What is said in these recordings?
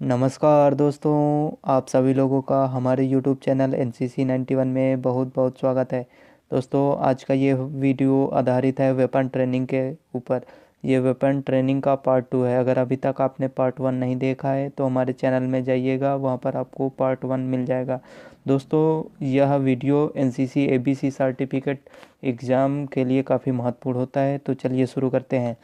नमस्कार दोस्तों, आप सभी लोगों का हमारे YouTube चैनल NCC 91 में बहुत बहुत स्वागत है। दोस्तों, आज का ये वीडियो आधारित है वेपन ट्रेनिंग के ऊपर। ये वेपन ट्रेनिंग का पार्ट 2 है। अगर अभी तक आपने पार्ट 1 नहीं देखा है तो हमारे चैनल में जाइएगा, वहाँ पर आपको पार्ट 1 मिल जाएगा। दोस्तों, यह video NCC ABC certificate exam के लिए काफ़ी महत्वपूर्ण होता है। तो चलिए शुरू करते हैं।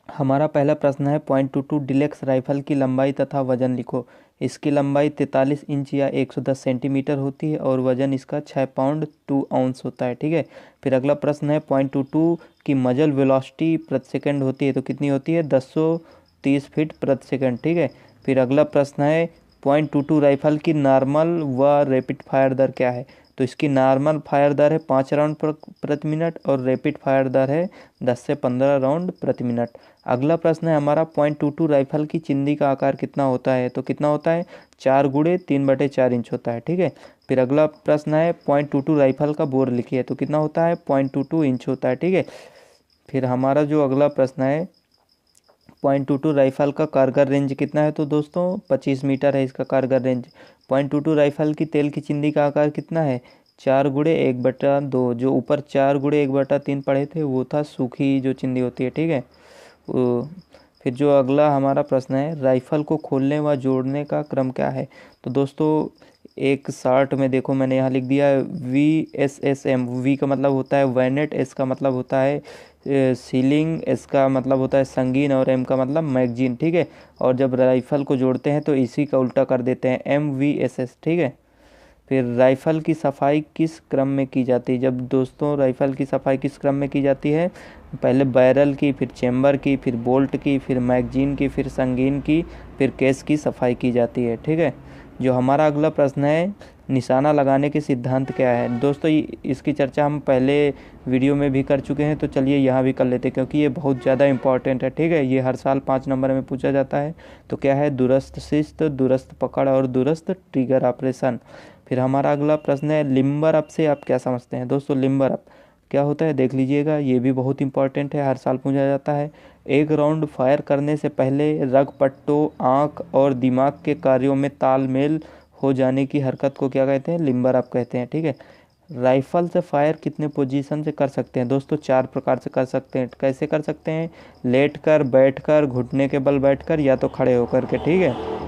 हमारा पहला प्रश्न है, .22 डिलक्स राइफल की लंबाई तथा वजन लिखो। इसकी लंबाई 43 इंच या 110 सेंटीमीटर होती है और वजन इसका 6 पाउंड 2 आउंस होता है। ठीक है। फिर अगला प्रश्न है, .22 की मजल वेलोसिटी प्रति सेकंड होती है तो कितनी होती है? 1030 फीट प्रति सेकंड। ठीक है। फिर अगला प्रश्न है, .22 राइफल की नॉर्मल व रैपिड फायर दर क्या है? तो इसकी नॉर्मल फायर दर है 5 राउंड प्रति मिनट और रैपिड फायर दर है 10 से 15 राउंड प्रति मिनट। अगला प्रश्न है हमारा, .22 राइफल की चिंदी का आकार कितना होता है? तो कितना होता है? 4x3/4 इंच होता है। ठीक है। फिर अगला प्रश्न है, .22 राइफल का बोर लिखिए। तो कितना होता है? 0.22 इंच होता है। ठीक है। फिर हमारा जो अगला प्रश्न है, .22 राइफल का कारगर रेंज कितना है? तो दोस्तों 25 मीटर है इसका कारगर रेंज। .22 राइफल की तेल की चिंदी का आकार कितना है? 4x1/2। जो ऊपर 4x1/3 पढ़े थे वो था सूखी जो चिंदी होती है। ठीक है। फिर जो अगला हमारा प्रश्न है, राइफल को खोलने व जोड़ने का क्रम क्या है? तो दोस्तों एक शार्ट में देखो, मैंने यहाँ लिख दिया है VSSM। वी का मतलब होता है वैनेट, एस का मतलब होता है सीलिंग, एस का मतलब होता है संगीन और एम का मतलब मैगजीन। ठीक है। और जब राइफल को जोड़ते हैं तो इसी का उल्टा कर देते हैं, MVSS। ठीक है। फिर राइफल की सफाई किस क्रम में की जाती है? जब दोस्तों राइफल की सफाई किस क्रम में की जाती है? पहले बैरल की, फिर चेम्बर की, फिर बोल्ट की, फिर मैगजीन की, फिर संगीन की, फिर केस की सफाई की जाती है। ठीक है। जो हमारा अगला प्रश्न है, निशाना लगाने के सिद्धांत क्या है? दोस्तों इसकी चर्चा हम पहले वीडियो में भी कर चुके हैं, तो चलिए यहाँ भी कर लेते हैं क्योंकि ये बहुत ज़्यादा इंपॉर्टेंट है। ठीक है। ये हर साल 5 नंबर में पूछा जाता है। तो क्या है? दुरस्त शिस्त, दुरस्त पकड़ और दुरस्त ट्रिगर ऑपरेशन। फिर हमारा अगला प्रश्न है, लिम्बर अप से आप क्या समझते हैं? दोस्तों लिम्बर अप क्या होता है देख लीजिएगा, ये भी बहुत इंपॉर्टेंट है, हर साल पूछा जाता है। एक राउंड फायर करने से पहले रग पट्टों, आँख और दिमाग के कार्यों में तालमेल हो जाने की हरकत को क्या कहते हैं? लिम्बर अप कहते हैं। ठीक है। राइफल से फायर कितने पोजीशन से कर सकते हैं? दोस्तों 4 प्रकार से कर सकते हैं। कैसे कर सकते हैं? लेट कर, बैठ कर, घुटने के बल बैठ कर, या तो खड़े होकर के। ठीक है।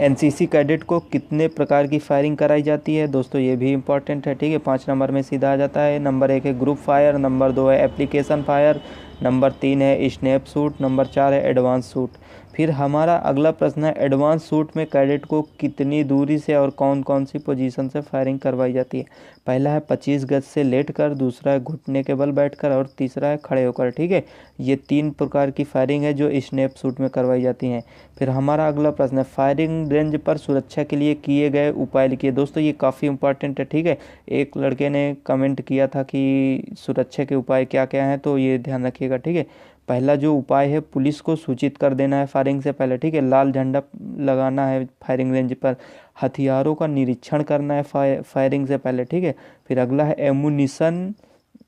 NCC कैडेट को कितने प्रकार की फायरिंग कराई जाती है? दोस्तों ये भी इंपॉर्टेंट है। ठीक है। 5 नंबर में सीधा आ जाता है। नंबर 1 है ग्रुप फायर, नंबर 2 है एप्लीकेशन फायर, नंबर 3 है स्नैप शूट, नंबर 4 है एडवांस शूट। फिर हमारा अगला प्रश्न है, एडवांस शूट में कैडेट को कितनी दूरी से और कौन कौन सी पोजीशन से फायरिंग करवाई जाती है? पहला है 25 गज से लेट कर, दूसरा है घुटने के बल बैठकर और तीसरा है खड़े होकर। ठीक है। ये 3 प्रकार की फायरिंग है जो स्नैप शूट में करवाई जाती हैं। फिर हमारा अगला प्रश्न है, फायरिंग रेंज पर सुरक्षा के लिए किए गए उपाय लिखिए। दोस्तों ये काफ़ी इंपॉर्टेंट है। ठीक है। एक लड़के ने कमेंट किया था कि सुरक्षा के उपाय क्या क्या हैं, तो ये ध्यान रखिएगा। ठीक है। पहला जो उपाय है, पुलिस को सूचित कर देना है फायरिंग से पहले। ठीक है। लाल झंडा लगाना है फायरिंग रेंज पर। हथियारों का निरीक्षण करना है फायरिंग से पहले। ठीक है। फिर अगला है, एमुनिशन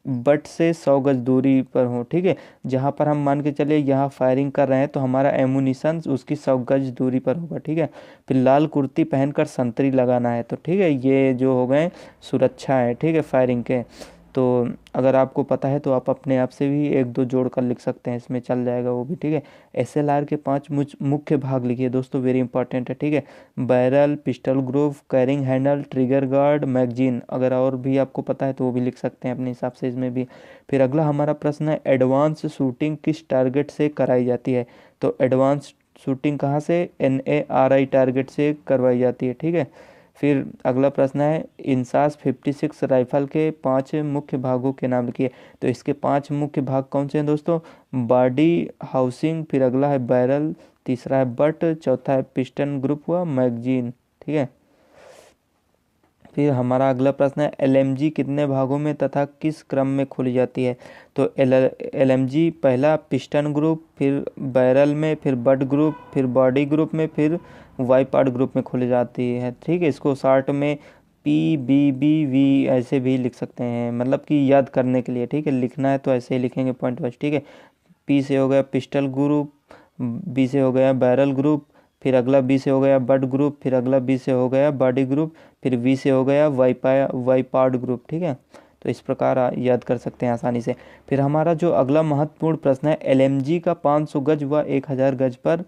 बट से 100 गज दूरी पर हो। ठीक है। जहाँ पर हम मान के चले यहाँ फायरिंग कर रहे हैं तो हमारा एमुनिशन उसकी 100 गज दूरी पर होगा। ठीक है। फिर लाल कुर्ती पहनकर संतरी लगाना है। तो ठीक है, ये जो हो गए सुरक्षा है। ठीक है, फायरिंग के। तो अगर आपको पता है तो आप अपने आप से भी 1-2 जोड़ कर लिख सकते हैं, इसमें चल जाएगा वो भी। ठीक है। SLR के 5 मुख्य भाग लिखिए। दोस्तों वेरी इंपॉर्टेंट है। ठीक है। Barrel, pistol group, carrying handle, trigger guard, magazine. अगर और भी आपको पता है तो वो भी लिख सकते हैं अपने हिसाब से इसमें भी। फिर अगला हमारा प्रश्न है, एडवांस शूटिंग किस टारगेट से कराई जाती है? तो एडवांस शूटिंग कहाँ से? NARI टारगेट से करवाई जाती है। ठीक है। फिर अगला प्रश्न है, इंसास 56 राइफल के 5 मुख्य भागों के नाम लिखिए। तो इसके 5 मुख्य भाग कौन से हैं दोस्तों? बॉडी, हाउसिंग, फिर अगला है बैरल, तीसरा है बट, चौथा है पिस्टन ग्रुप व मैगजीन। ठीक है। फिर हमारा अगला प्रश्न है, LMG कितने भागों में तथा किस क्रम में खोली जाती है? तो LMG पहला पिस्टन ग्रुप, फिर बैरल में, फिर बट ग्रुप, फिर बॉडी ग्रुप में, फिर वाइपार्ट ग्रुप में खोली जाती है। ठीक है। इसको शॉर्ट में PBBV ऐसे भी लिख सकते हैं, मतलब कि याद करने के लिए। ठीक है। लिखना है तो ऐसे ही लिखेंगे पॉइंट वाइज। ठीक है। P से हो गया पिस्टल ग्रुप, B से हो गया बैरल ग्रुप, फिर अगला बी से हो गया बड ग्रुप, फिर अगला बी से हो गया बॉडी ग्रुप, फिर वी से हो गया वाइपार्ड ग्रुप। ठीक है, तो इस प्रकार याद कर सकते हैं आसानी से। फिर हमारा जो अगला महत्वपूर्ण प्रश्न है, एलएमजी का 500 गज व 1000 गज पर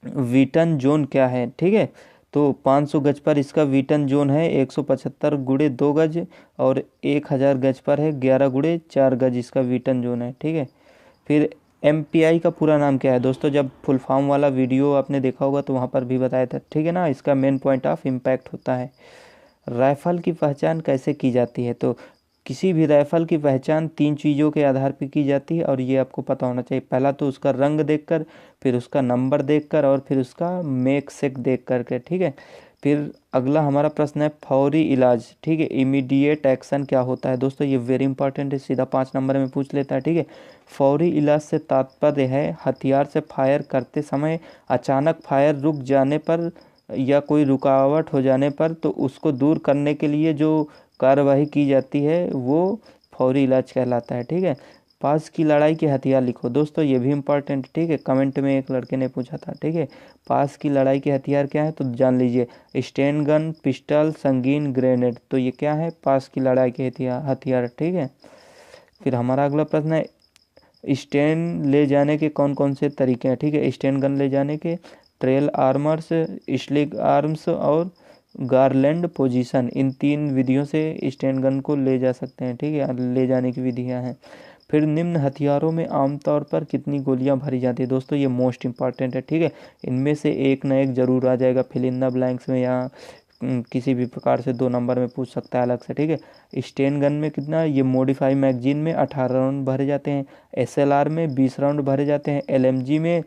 वीटन जोन क्या है। ठीक है, तो 500 गज पर इसका वीटन जोन है 175 गुणे 2 गज, और 1000 गज पर है 11 गुणे 4 गज इसका वीटन जोन है। ठीक है, फिर एमपीआई का पूरा नाम क्या है दोस्तों, जब फुल फॉर्म वाला वीडियो आपने देखा होगा तो वहाँ पर भी बताया था। ठीक है ना, इसका मेन पॉइंट ऑफ इम्पैक्ट होता है। राइफल की पहचान कैसे की जाती है, तो किसी भी राइफल की पहचान 3 चीज़ों के आधार पर की जाती है, और ये आपको पता होना चाहिए। पहला तो उसका रंग देखकर, फिर उसका नंबर देखकर, और फिर उसका मेक सेक देख करके। ठीक है, फिर अगला हमारा प्रश्न है फौरी इलाज। ठीक है, इमीडिएट एक्शन क्या होता है दोस्तों, ये वेरी इंपॉर्टेंट है, सीधा 5 नंबर में पूछ लेता है। ठीक है, फौरी इलाज से तात्पर्य है हथियार से फायर करते समय अचानक फायर रुक जाने पर या कोई रुकावट हो जाने पर, तो उसको दूर करने के लिए जो कार्यवाही की जाती है वो फौरी इलाज कहलाता है। ठीक है, पास की लड़ाई के हथियार लिखो दोस्तों, ये भी इम्पॉर्टेंट। ठीक है, कमेंट में एक लड़के ने पूछा था। ठीक है, पास की लड़ाई के हथियार क्या है, तो जान लीजिए, स्टेन गन, पिस्टल, संगीन, ग्रेनेड। तो ये क्या है, पास की लड़ाई के हथियार। ठीक है, फिर हमारा अगला प्रश्न है स्टेन ले जाने के कौन कौन से तरीके हैं। ठीक है, स्टेन गन ले जाने के, ट्रेल आर्मर्स, स्लिग आर्म्स और गारलैंड पोजीशन, इन 3 विधियों से स्टेन गन को ले जा सकते हैं। ठीक है, ले जाने की विधियां हैं। फिर निम्न हथियारों में आमतौर पर कितनी गोलियां भरी जाती है दोस्तों, ये मोस्ट इंपॉर्टेंट है। ठीक है, इनमें से एक ना एक जरूर आ जाएगा फिल इन द ब्लैंक्स में, या किसी भी प्रकार से 2 नंबर में पूछ सकता है अलग से। ठीक है, स्टेन गन में कितना, ये मॉडिफाई मैगजीन में 18 राउंड भरे जाते हैं, एसएलआर में 20 राउंड भरे जाते हैं, एलएमजी में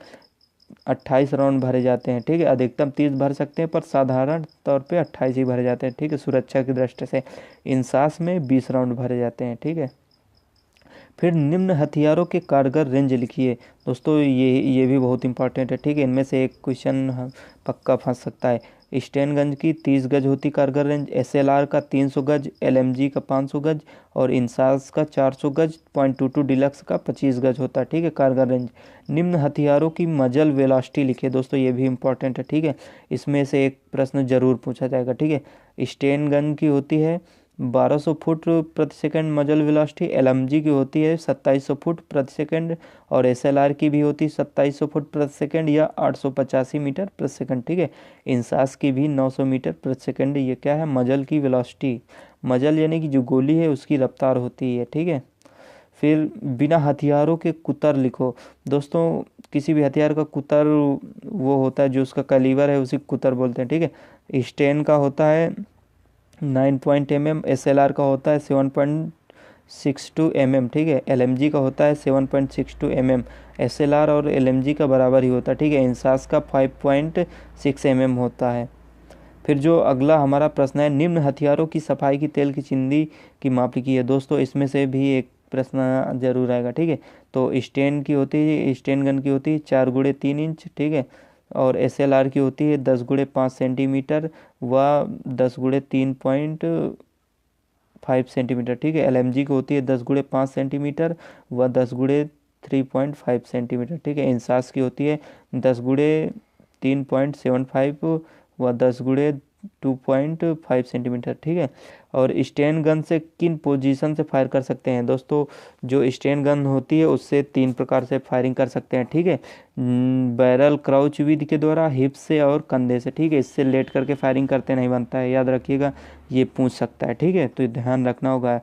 28 राउंड भरे जाते हैं। ठीक है, अधिकतम 30 भर सकते हैं, पर साधारण तौर पे 28 ही भरे जाते हैं। ठीक है, सुरक्षा की दृष्टि से। इंसास में 20 राउंड भरे जाते हैं। ठीक है, फिर निम्न हथियारों के कारगर रेंज लिखिए दोस्तों, ये भी बहुत इंपॉर्टेंट है। ठीक है, इनमें से एक क्वेश्चन पक्का फंस सकता है। स्टेन गन की 30 गज होती कारगर रेंज, एसएलआर का 300 गज, एलएमजी का 500 गज, और इंसास का 400 गज, .22 डिलक्स का 25 गज होता है। ठीक है, कारगर रेंज। निम्न हथियारों की मजल वेलोसिटी लिखिए दोस्तों, ये भी इंपॉर्टेंट है। ठीक है, इसमें से एक प्रश्न जरूर पूछा जाएगा। ठीक है, स्टेन गन की होती है 1200 फुट प्रति सेकंड मजल वेलोसिटी, एलएमजी की होती है 2700 फुट प्रति सेकंड, और एसएलआर की भी होती है 2700 फुट प्रति सेकंड या 885 मीटर प्रति सेकंड। ठीक है, इंसास की भी 900 मीटर प्रति सेकंड। ये क्या है, मजल की वेलोसिटी। मजल यानी कि जो गोली है उसकी रफ्तार होती है। ठीक है, फिर बिना हथियारों के कुतर लिखो दोस्तों, किसी भी हथियार का कुतर वो होता है जो उसका कैलिबर है, उसी कुतर बोलते हैं। ठीक है, स्टेन का होता है 9 mm, एसएलआर का होता है 7.62 mm। ठीक है, एलएमजी का होता है 7.62 mm। एसएलआर और एलएमजी का बराबर ही होता है। ठीक है, इंसास का 5.6 mm होता है। फिर जो अगला हमारा प्रश्न है, निम्न हथियारों की सफाई की तेल की चिंदी की माप लिखी है दोस्तों, इसमें से भी एक प्रश्न जरूर आएगा। ठीक है, तो स्टेन की होती है, स्टेन गन की होती है 4 गुणे 3 इंच। ठीक है, और एसएलआर की होती है 10 गुणे 5 सेंटीमीटर व 10 गुणे 3.5 सेंटीमीटर। ठीक है, एलएमजी की होती है 10 गुणे 5 सेंटीमीटर व 10 गुणे 3.5 सेंटीमीटर। ठीक है, इंसास की होती है 10 गुणे 3.75 व 10 गुणे 2.5 सेंटीमीटर। ठीक है, और स्टेन गन से किन पोजीशन से फायर कर सकते हैं दोस्तों, जो स्टेन गन होती है उससे 3 प्रकार से फायरिंग कर सकते हैं। ठीक है, बैरल क्राउच विधि के द्वारा, हिप से और कंधे से। ठीक है, इससे लेट करके फायरिंग करते नहीं बनता है, याद रखिएगा, ये पूछ सकता है। ठीक है, तो ध्यान रखना होगा।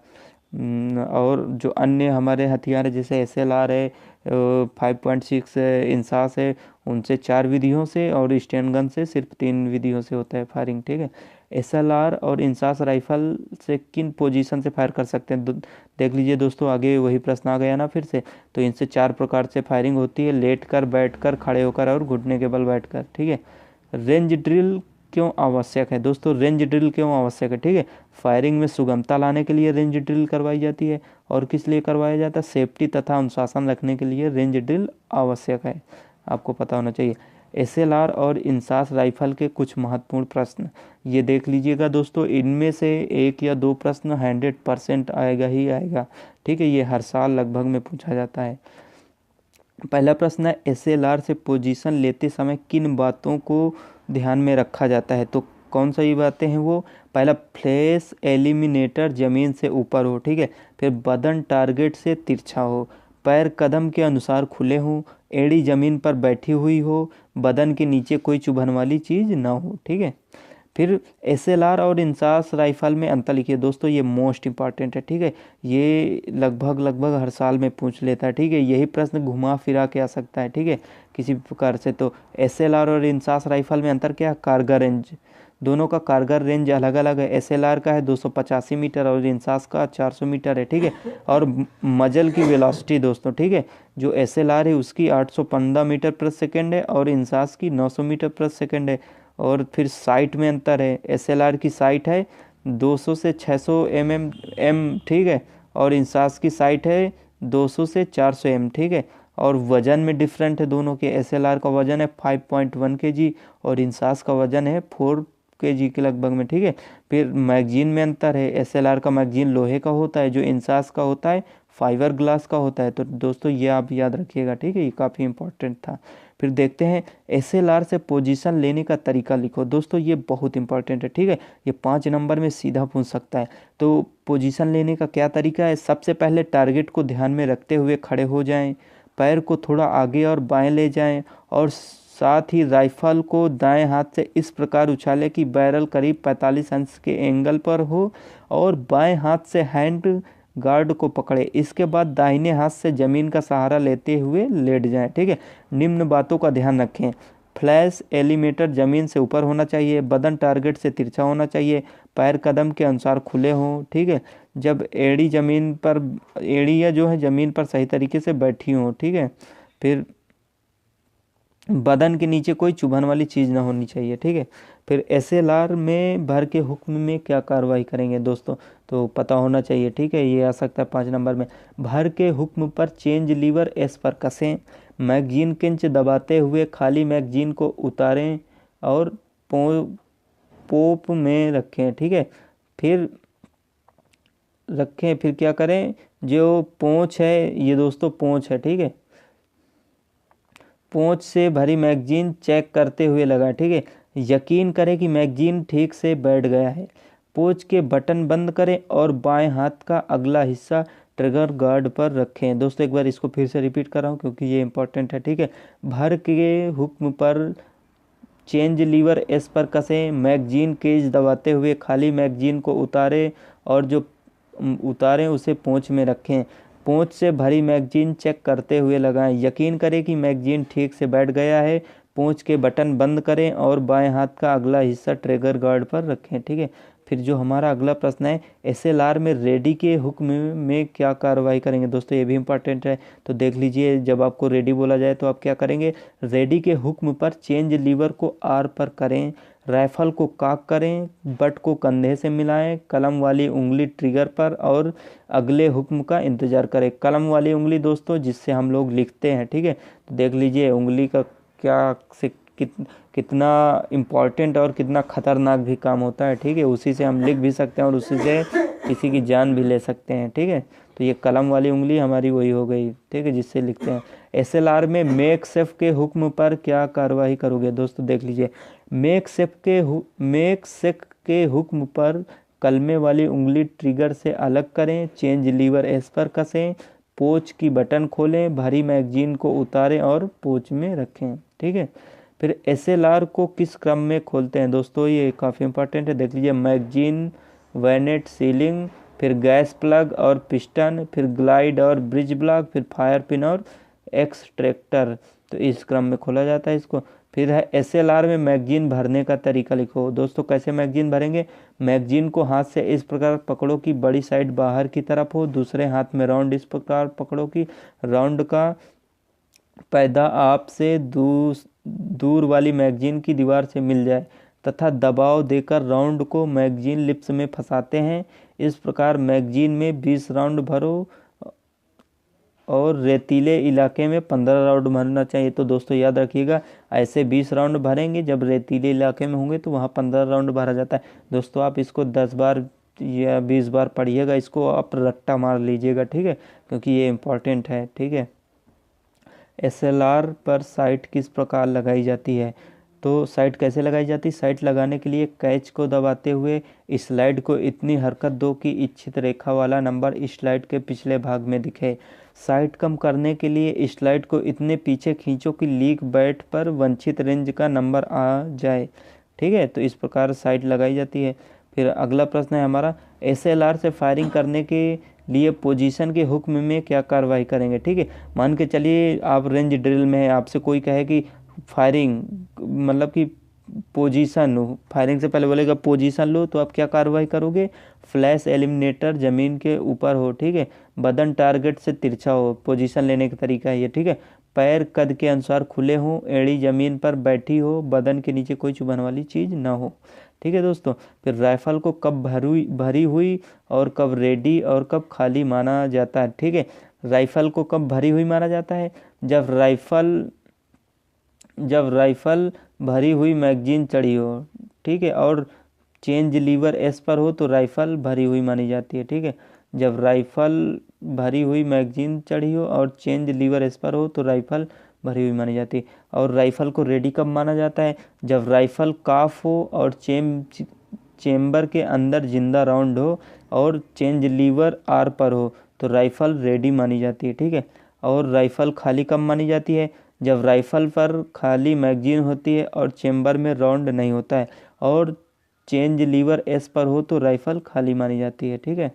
और जो अन्य हमारे हथियार है जैसे एसएलआर है, 5.6 इंसास है, उनसे 4 विधियों से, और स्टेन गन से सिर्फ 3 विधियों से होता है फायरिंग। ठीक है, एसएलआर और इंसास राइफल से किन पोजीशन से फायर कर सकते हैं, देख लीजिए दोस्तों, आगे वही प्रश्न आ गया ना फिर से। तो इनसे 4 प्रकार से फायरिंग होती है, लेट कर, बैठ कर, खड़े होकर और घुटने के बल बैठ कर। ठीक है, रेंज ड्रिल क्यों आवश्यक है दोस्तों, रेंज ड्रिल क्यों आवश्यक है। ठीक है, फायरिंग में सुगमता लाने के लिए रेंज ड्रिल करवाई जाती है, और किस लिए करवाया जाता है, सेफ्टी तथा अनुशासन रखने के लिए रेंज ड्रिल आवश्यक है, आपको पता होना चाहिए। एसएलआर और इंसास राइफल के कुछ महत्वपूर्ण प्रश्न ये देख लीजिएगा दोस्तों, इनमें से 1 या 2 प्रश्न 100% आएगा ही आएगा। ठीक है, ये हर साल लगभग में पूछा जाता है। पहला प्रश्न है, एसएलआर से पोजीशन लेते समय किन बातों को ध्यान में रखा जाता है? तो कौन सा ये बातें हैं वो? पहला, फ्लैश एलिमिनेटर ज़मीन से ऊपर हो, ठीक है। फिर बदन टारगेट से तिरछा हो, पैर कदम के अनुसार खुले हों, एड़ी ज़मीन पर बैठी हुई हो, बदन के नीचे कोई चुभन वाली चीज़ ना हो, ठीक है। फिर एसएलआर और इंसास राइफल में अंतर लिखिए। दोस्तों ये मोस्ट इंपॉर्टेंट है, ठीक है। ये लगभग हर साल में पूछ लेता है, ठीक है। यही प्रश्न घुमा फिरा के आ सकता है, ठीक है, किसी भी प्रकार से। तो एसएलआर और इंसास राइफल में अंतर क्या है? कारगर रेंज। दोनों का कारगर रेंज अलग अलग है। एसएलआर का है 285 मीटर और इंसास का 400 मीटर है, ठीक है। और मजल की वेलोसिटी दोस्तों, ठीक है, जो एसएलआर है उसकी 815 मीटर प्रति सेकंड है और इंसास की 900 मीटर प्रति सेकंड है। और फिर साइट में अंतर है। एसएलआर की साइट है 200 से 600 एम, ठीक है, और इंसास की साइट है 200 से 400 एम, ठीक है। और वजन में डिफरेंट है दोनों के। एसएलआर का वजन है 5.1 kg और इंसास का वजन है 4 kg के लगभग में, ठीक है। फिर मैगजीन में अंतर है। एसएलआर का मैगजीन लोहे का होता है, जो इंसास का होता है फाइबर ग्लास का होता है। तो दोस्तों ये आप याद रखिएगा, ठीक है, ये काफ़ी इंपॉर्टेंट था। फिर देखते हैं एसएलआर से पोजीशन लेने का तरीका लिखो। दोस्तों ये बहुत इंपॉर्टेंट है, ठीक है, ये 5 नंबर में सीधा पूछ सकता है। तो पोजीशन लेने का क्या तरीका है? सबसे पहले टारगेट को ध्यान में रखते हुए खड़े हो जाएं, पैर को थोड़ा आगे और बाएं ले जाएं और साथ ही राइफल को दाएं हाथ से इस प्रकार उछालें कि बैरल करीब 45 अंश के एंगल पर हो और बाएं हाथ से हैंड गार्ड को पकड़े। इसके बाद दाहिने हाथ से जमीन का सहारा लेते हुए लेट जाएं, ठीक है। निम्न बातों का ध्यान रखें। फ्लैश एलिमेटर जमीन से ऊपर होना चाहिए, बदन टारगेट से तिरछा होना चाहिए, पैर कदम के अनुसार खुले हों, ठीक है। जब एड़ी जमीन पर, एड़ियाँ जो है जमीन पर सही तरीके से बैठी हों, ठीक है। फिर बदन के नीचे कोई चुभन वाली चीज़ ना होनी चाहिए, ठीक है। फिर एसएलआर में भर के हुक्म में क्या कार्रवाई करेंगे दोस्तों? तो पता होना चाहिए, ठीक है। ये आ सकता है 5 नंबर में। भर के हुक्म पर चेंज लीवर एस पर कसें, मैगजीन किंच दबाते हुए खाली मैगजीन को उतारें और पोप में रखें, ठीक है। फिर फिर क्या करें? जो पोंछ है, ये दोस्तों पोंछ है, ठीक है, पोंछ से भरी मैगजीन चेक करते हुए लगाएं, ठीक है। यकीन करें कि मैगजीन ठीक से बैठ गया है। पोंछ के बटन बंद करें और बाएं हाथ का अगला हिस्सा ट्रिगर गार्ड पर रखें। दोस्तों एक बार इसको फिर से रिपीट कर रहा हूँ क्योंकि ये इंपॉर्टेंट है, ठीक है। भर के हुक्म पर चेंज लीवर एस पर कसें, मैगजीन केज दबाते हुए खाली मैगजीन को उतारें और जो उतारें उसे पोंछ में रखें। पोंछ से भरी मैगजीन चेक करते हुए लगाएं। यकीन करें कि मैगजीन ठीक से बैठ गया है। पोंछ के बटन बंद करें और बाएं हाथ का अगला हिस्सा ट्रिगर गार्ड पर रखें, ठीक है। फिर जो हमारा अगला प्रश्न है, एसएलआर में रेडी के हुक्म में क्या कार्रवाई करेंगे? दोस्तों ये भी इंपॉर्टेंट है, तो देख लीजिए। जब आपको रेडी बोला जाए तो आप क्या करेंगे? रेडी के हुक्म पर चेंज लीवर को आर पर करें, राइफल को कॉक करें, बट को कंधे से मिलाएं, कलम वाली उंगली ट्रिगर पर और अगले हुक्म का इंतजार करें। कलम वाली उंगली दोस्तों जिससे हम लोग लिखते हैं, ठीक है। तो देख लीजिए उंगली का क्या से कितना इम्पोर्टेंट और कितना खतरनाक भी काम होता है, ठीक है। उसी से हम लिख भी सकते हैं और उसी से किसी की जान भी ले सकते हैं, ठीक है। तो ये कलम वाली उंगली हमारी वही हो गई, ठीक है, जिससे लिखते हैं। एसएलआर में मेक सेफ के हुक्म पर क्या कार्रवाई करोगे? दोस्तों देख लीजिए। मेक सेफ के हुक्म पर कलमे वाली उंगली ट्रिगर से अलग करें, चेंज लीवर एस पर कसें, पोच की बटन खोलें, भारी मैगजीन को उतारें और पोच में रखें, ठीक है। फिर एसएलआर को किस क्रम में खोलते हैं? दोस्तों ये काफ़ी इंपॉर्टेंट है, देख लीजिए। मैगजीन, वैनेट, सीलिंग, फिर गैस प्लग और पिस्टन, फिर ग्लाइड और ब्रिज ब्लॉक, फिर फायर पिन और एक्सट्रैक्टर। तो इस क्रम में खोला जाता है इसको। फिर है एसएलआर में मैगजीन भरने का तरीका लिखो। दोस्तों कैसे मैगजीन भरेंगे? मैगजीन को हाथ से इस प्रकार पकड़ो कि बड़ी साइड बाहर की तरफ हो, दूसरे हाथ में राउंड इस प्रकार पकड़ो कि राउंड का पैदा आपसे दूर वाली मैगजीन की दीवार से मिल जाए तथा दबाव देकर राउंड को मैगजीन लिप्स में फंसाते हैं। इस प्रकार मैगजीन में 20 राउंड भरो और रेतीले इलाके में 15 राउंड भरना चाहिए। तो दोस्तों याद रखिएगा, ऐसे 20 राउंड भरेंगे, जब रेतीले इलाके में होंगे तो वहाँ 15 राउंड भरा जाता है। दोस्तों आप इसको 10 बार या 20 बार पढ़िएगा, इसको आप रट्टा मार लीजिएगा, ठीक है, क्योंकि ये इम्पोर्टेंट है, ठीक है। SLR पर साइट किस प्रकार लगाई जाती है। तो साइट कैसे लगाई जाती है। साइट लगाने के लिए कैच को दबाते हुए स्लाइड को इतनी हरकत दो कि इच्छित रेखा वाला नंबर स्लाइड के पिछले भाग में दिखे। साइट कम करने के लिए स्लाइड को इतने पीछे खींचो कि लीक बैट पर वांछित रेंज का नंबर आ जाए। ठीक है, तो इस प्रकार साइट लगाई जाती है। फिर अगला प्रश्न है हमारा, SLR से फायरिंग करने के लिए पोजीशन के हुक्म में क्या कार्रवाई करेंगे। ठीक है, मान के चलिए आप रेंज ड्रिल में है, आपसे कोई कहे कि फायरिंग मतलब कि पोजीशन लो, फायरिंग से पहले बोलेगा पोजीशन लो, तो आप क्या कार्रवाई करोगे। फ्लैश एलिमिनेटर ज़मीन के ऊपर हो। ठीक है, बदन टारगेट से तिरछा हो, पोजीशन लेने का तरीका है ये। ठीक है, पैर कद के अनुसार खुले हों, एड़ी ज़मीन पर बैठी हो, बदन के नीचे कोई चुभन वाली चीज़ ना हो। ठीक है दोस्तों, फिर राइफल को कब भरी हुई और कब रेडी और कब खाली माना जाता है। ठीक है, राइफल को कब भरी हुई माना जाता है, जब राइफल भरी हुई मैगजीन चढ़ी हो। ठीक है, और चेंज लीवर एस पर हो तो राइफल भरी हुई मानी जाती है। ठीक है, जब राइफल भरी हुई मैगजीन चढ़ी हो और चेंज लीवर एस पर हो तो राइफल भरी हुई मानी जाती है। और राइफल को रेडी कब माना जाता है, जब राइफल काफ हो और चेम्बर के अंदर जिंदा राउंड हो और चेंज लीवर आर पर हो तो राइफल रेडी मानी जाती है। ठीक है, और राइफल खाली कब मानी जाती है, जब राइफल पर खाली मैगजीन होती है और चेम्बर में राउंड नहीं होता है और चेंज लीवर एस पर हो तो राइफल खाली मानी जाती है। ठीक है,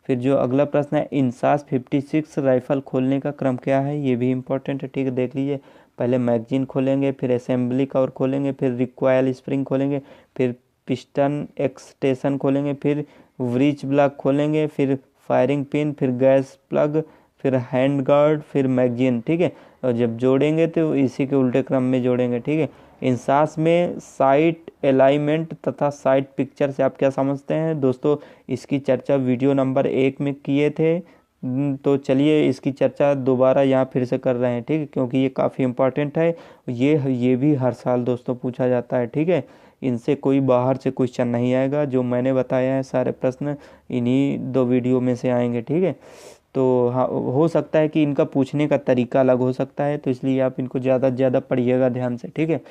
फिर जो अगला प्रश्न है, इंसास 56 राइफल खोलने का क्रम क्या है, ये भी इम्पोर्टेंट है। ठीक है, देख लीजिए, पहले मैगजीन खोलेंगे, फिर असेंबली कवर खोलेंगे, फिर रिक्वायल स्प्रिंग खोलेंगे, फिर पिस्टन एक्सटेंशन खोलेंगे, फिर व्रीच ब्लॉक खोलेंगे, फिर फायरिंग पिन, फिर गैस प्लग, फिर हैंड गार्ड, फिर मैगजीन। ठीक है, और जब जोड़ेंगे तो इसी के उल्टे क्रम में जोड़ेंगे। ठीक है, इंसास में साइट अलाइनमेंट तथा साइट पिक्चर से आप क्या समझते हैं दोस्तों, इसकी चर्चा वीडियो नंबर 1 में किए थे। तो चलिए इसकी चर्चा दोबारा यहाँ फिर से कर रहे हैं। ठीक है, क्योंकि ये काफ़ी इम्पोर्टेंट है, ये भी हर साल दोस्तों पूछा जाता है। ठीक है, इनसे कोई बाहर से क्वेश्चन नहीं आएगा, जो मैंने बताया है सारे प्रश्न इन्हीं 2 वीडियो में से आएंगे। ठीक है, तो हाँ, हो सकता है कि इनका पूछने का तरीका अलग हो सकता है, तो इसलिए आप इनको ज़्यादा से ज़्यादा पढ़िएगा ध्यान से। ठीक है,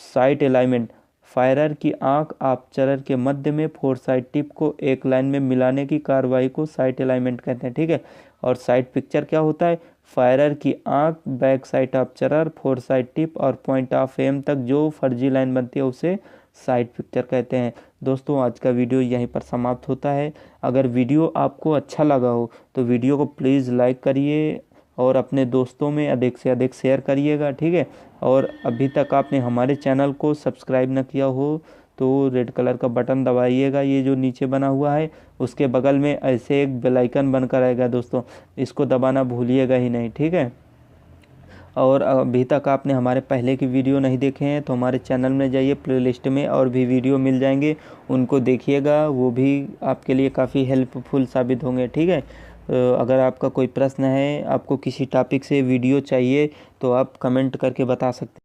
साइट अलाइनमेंट, फायरर की आंख आर्चर के मध्य में फोर साइड टिप को एक लाइन में मिलाने की कार्रवाई को साइट अलाइनमेंट कहते हैं। ठीक है, और साइट पिक्चर क्या होता है, फायरर की आंख, back side Archer, four side tip और पॉइंट ऑफ एम तक जो फर्जी लाइन बनती है उसे साइट पिक्चर कहते हैं। दोस्तों आज का वीडियो यहीं पर समाप्त होता है। अगर वीडियो आपको अच्छा लगा हो तो वीडियो को प्लीज़ लाइक करिए और अपने दोस्तों में अधिक से अधिक शेयर करिएगा। ठीक है, और अभी तक आपने हमारे चैनल को सब्सक्राइब न किया हो तो रेड कलर का बटन दबाइएगा, ये जो नीचे बना हुआ है, उसके बगल में ऐसे एक बेल आइकन बनकर आएगा दोस्तों, इसको दबाना भूलिएगा ही नहीं। ठीक है, और अभी तक आपने हमारे पहले की वीडियो नहीं देखे हैं तो हमारे चैनल में जाइए, प्लेलिस्ट में और भी वीडियो मिल जाएंगे, उनको देखिएगा, वो भी आपके लिए काफ़ी हेल्पफुल साबित होंगे। ठीक है, अगर आपका कोई प्रश्न है, आपको किसी टॉपिक से वीडियो चाहिए तो आप कमेंट करके बता सकते हैं।